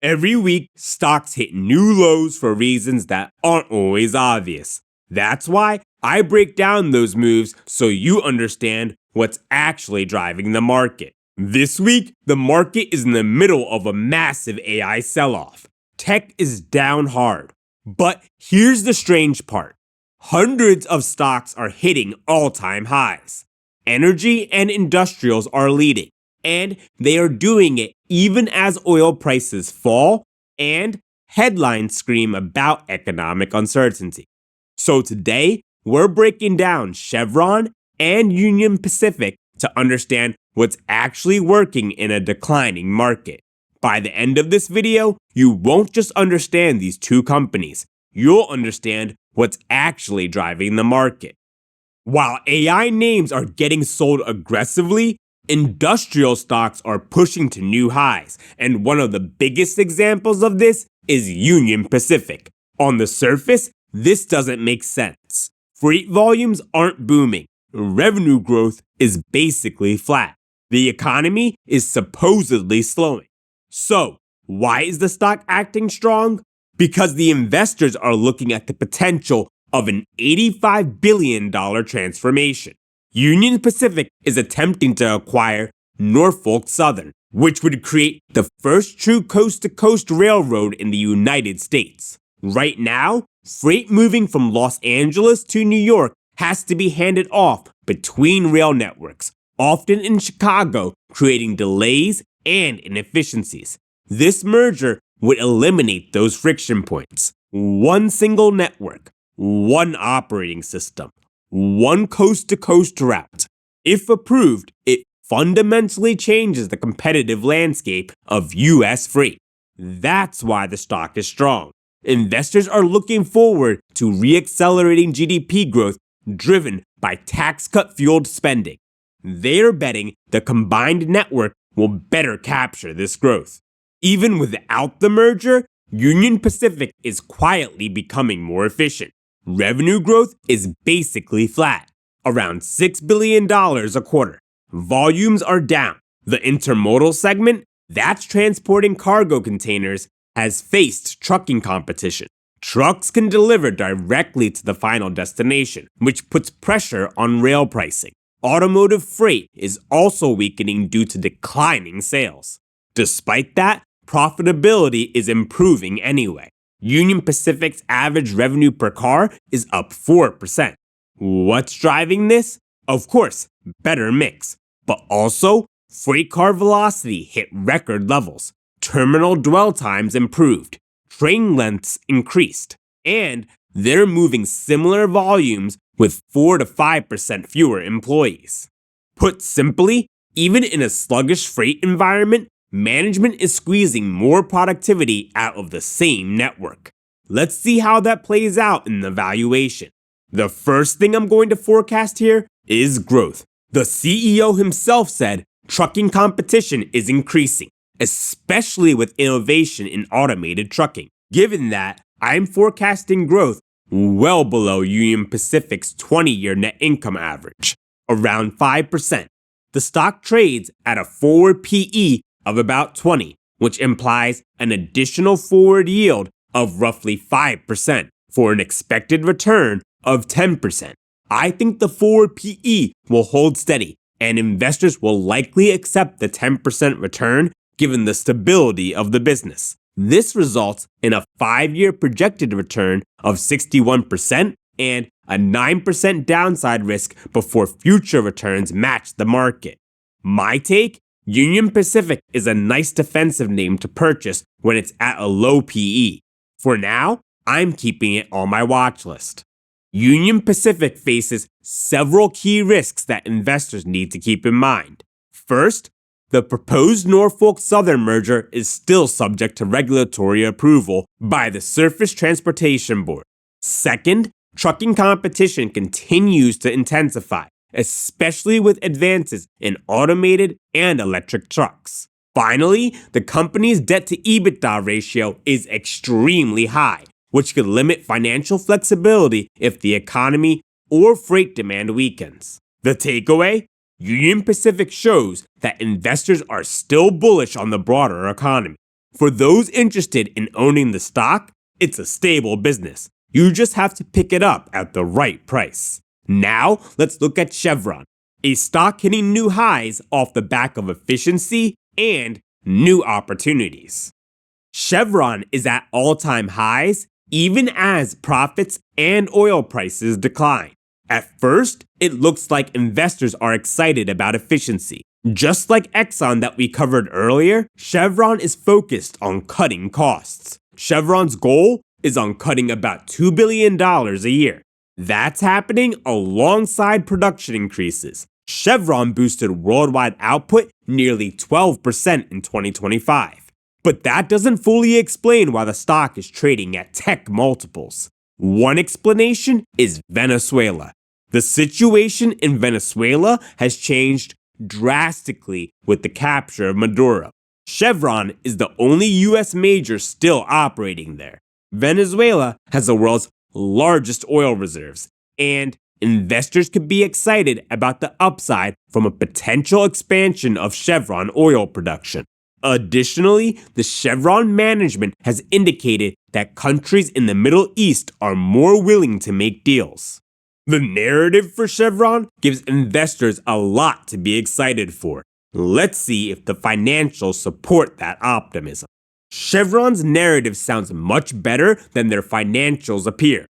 Every week, stocks hit new lows for reasons that aren't always obvious. That's why I break down those moves so you understand what's actually driving the market. This week, the market is in the middle of a massive AI sell-off. Tech is down hard. But here's the strange part. Hundreds of stocks are hitting all-time highs. Energy and industrials are leading, and they are doing it even as oil prices fall and headlines scream about economic uncertainty. So today, we're breaking down Chevron and Union Pacific to understand what's actually working in a declining market. By the end of this video, you won't just understand these two companies, you'll understand what's actually driving the market. While AI names are getting sold aggressively, industrial stocks are pushing to new highs, and one of the biggest examples of this is Union Pacific. On the surface, this doesn't make sense. Freight volumes aren't booming. Revenue growth is basically flat. The economy is supposedly slowing. So, why is the stock acting strong? Because the investors are looking at the potential of an $85 billion transformation. Union Pacific is attempting to acquire Norfolk Southern, which would create the first true coast-to-coast railroad in the United States. Right now, freight moving from Los Angeles to New York has to be handed off between rail networks, often in Chicago, creating delays and inefficiencies. This merger would eliminate those friction points. One single network, one operating system, one coast-to-coast route. If approved, it fundamentally changes the competitive landscape of U.S. freight. That's why the stock is strong. Investors are looking forward to re-accelerating GDP growth driven by tax cut-fueled spending. They're betting the combined network will better capture this growth. Even without the merger, Union Pacific is quietly becoming more efficient. Revenue growth is basically flat, around $6 billion a quarter. Volumes are down. The intermodal segment, that's transporting cargo containers, has faced trucking competition. Trucks can deliver directly to the final destination, which puts pressure on rail pricing. Automotive freight is also weakening due to declining sales. Despite that, profitability is improving anyway. Union Pacific's average revenue per car is up 4%. What's driving this? Of course, better mix, but also freight car velocity hit record levels. Terminal dwell times improved, train lengths increased, and they're moving similar volumes with 4 to 5% fewer employees. Put simply, even in a sluggish freight environment, management is squeezing more productivity out of the same network. Let's see how that plays out in the valuation. The first thing I'm going to forecast here is growth. The CEO himself said trucking competition is increasing, especially with innovation in automated trucking. Given that, I'm forecasting growth well below Union Pacific's 20-year net income average, around 5%. The stock trades at a forward PE of about 20, which implies an additional forward yield of roughly 5% for an expected return of 10%. I think the forward PE will hold steady, and investors will likely accept the 10% return given the stability of the business. This results in a 5-year projected return of 61% and a 9% downside risk before future returns match the market. My take? Union Pacific is a nice defensive name to purchase when it's at a low PE. For now, I'm keeping it on my watch list. Union Pacific faces several key risks that investors need to keep in mind. First, the proposed Norfolk Southern merger is still subject to regulatory approval by the Surface Transportation Board. Second, trucking competition continues to intensify, especially with advances in automated and electric trucks. Finally, the company's debt-to-EBITDA ratio is extremely high, which could limit financial flexibility if the economy or freight demand weakens. The takeaway? Union Pacific shows that investors are still bullish on the broader economy. For those interested in owning the stock, it's a stable business. You just have to pick it up at the right price. Now, let's look at Chevron, a stock hitting new highs off the back of efficiency and new opportunities. Chevron is at all-time highs even as profits and oil prices decline. At first, it looks like investors are excited about efficiency. Just like Exxon that we covered earlier, Chevron is focused on cutting costs. Chevron's goal is on cutting about $2 billion a year. That's happening alongside production increases. Chevron boosted worldwide output nearly 12% in 2025. But that doesn't fully explain why the stock is trading at tech multiples. One explanation is Venezuela. The situation in Venezuela has changed drastically with the capture of Maduro. Chevron is the only U.S. major still operating there. Venezuela has the world's largest oil reserves, and investors could be excited about the upside from a potential expansion of Chevron oil production. Additionally, the Chevron management has indicated that countries in the Middle East are more willing to make deals. The narrative for Chevron gives investors a lot to be excited for. Let's see if the financials support that optimism. Chevron's narrative sounds much better than their financials appear.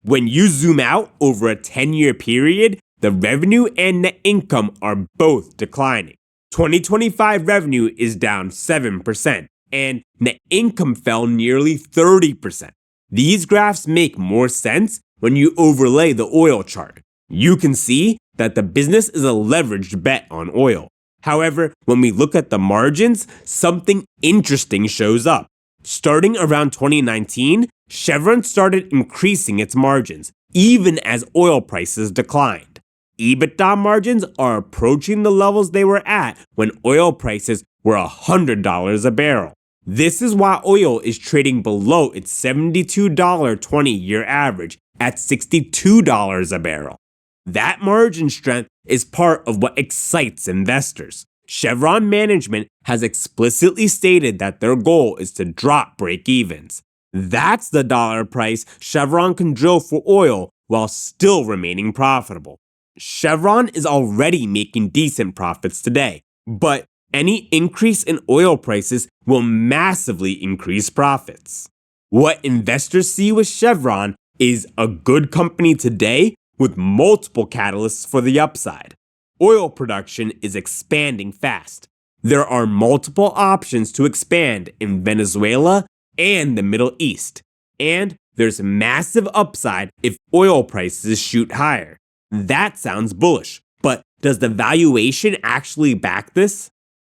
When you zoom out over a 10-year period, the revenue and net income are both declining. 2025 revenue is down 7%, and net income fell nearly 30%. These graphs make more sense when you overlay the oil chart. You can see that the business is a leveraged bet on oil. However, when we look at the margins, something interesting shows up. Starting around 2019, Chevron started increasing its margins, even as oil prices declined. EBITDA margins are approaching the levels they were at when oil prices were $100 a barrel. This is why oil is trading below its $72 20-year average at $62 a barrel. That margin strength is part of what excites investors. Chevron management has explicitly stated that their goal is to drop breakevens. That's the dollar price Chevron can drill for oil while still remaining profitable. Chevron is already making decent profits today, but any increase in oil prices will massively increase profits. What investors see with Chevron is a good company today with multiple catalysts for the upside. Oil production is expanding fast. There are multiple options to expand in Venezuela and the Middle East, and there's massive upside if oil prices shoot higher. That sounds bullish, but does the valuation actually back this?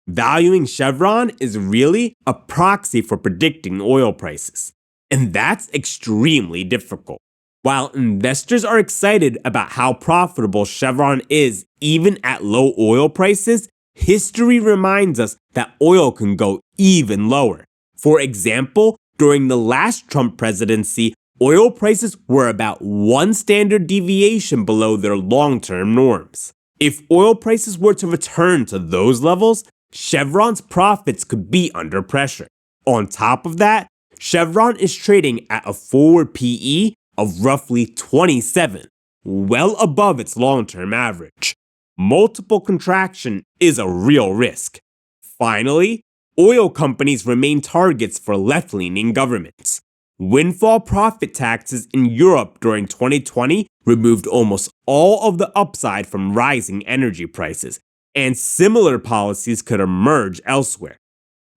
Valuing Chevron is really a proxy for predicting oil prices, and that's extremely difficult. While investors are excited about how profitable Chevron is even at low oil prices, history reminds us that oil can go even lower. For example, during the last Trump presidency, oil prices were about one standard deviation below their long-term norms. If oil prices were to return to those levels, Chevron's profits could be under pressure. On top of that, Chevron is trading at a forward PE of roughly 27, well above its long-term average. Multiple contraction is a real risk. Finally, oil companies remain targets for left-leaning governments. Windfall profit taxes in Europe during 2020 removed almost all of the upside from rising energy prices, and similar policies could emerge elsewhere.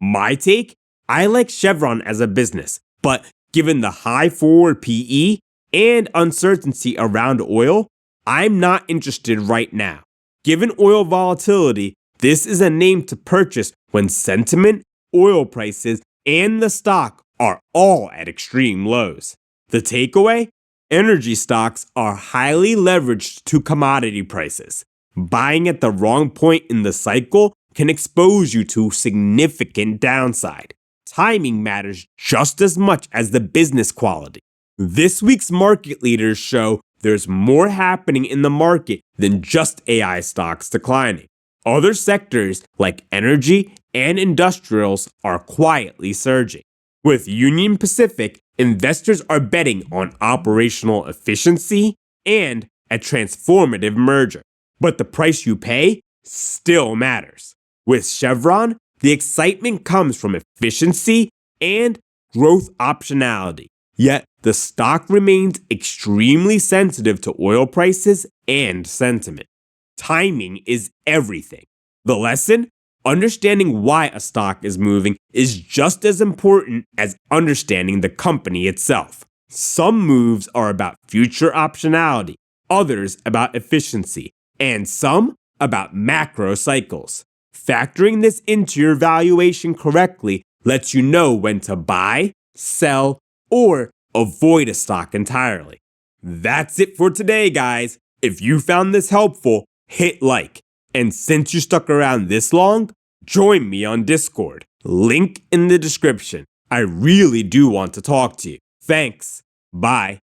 My take? I like Chevron as a business, but given the high forward PE and uncertainty around oil, I'm not interested right now. Given oil volatility, this is a name to purchase when sentiment, oil prices, and the stock are all at extreme lows. The takeaway? Energy stocks are highly leveraged to commodity prices. Buying at the wrong point in the cycle can expose you to significant downside. Timing matters just as much as the business quality. This week's market leaders show there's more happening in the market than just AI stocks declining. Other sectors like energy and industrials are quietly surging. With Union Pacific, investors are betting on operational efficiency and a transformative merger. But the price you pay still matters. With Chevron, the excitement comes from efficiency and growth optionality. Yet the stock remains extremely sensitive to oil prices and sentiment. Timing is everything. The lesson? Understanding why a stock is moving is just as important as understanding the company itself. Some moves are about future optionality, others about efficiency, and some about macro cycles. Factoring this into your valuation correctly lets you know when to buy, sell, or avoid a stock entirely. That's it for today, guys. If you found this helpful, hit like. And since you stuck around this long, join me on Discord. Link in the description. I really do want to talk to you. Thanks. Bye.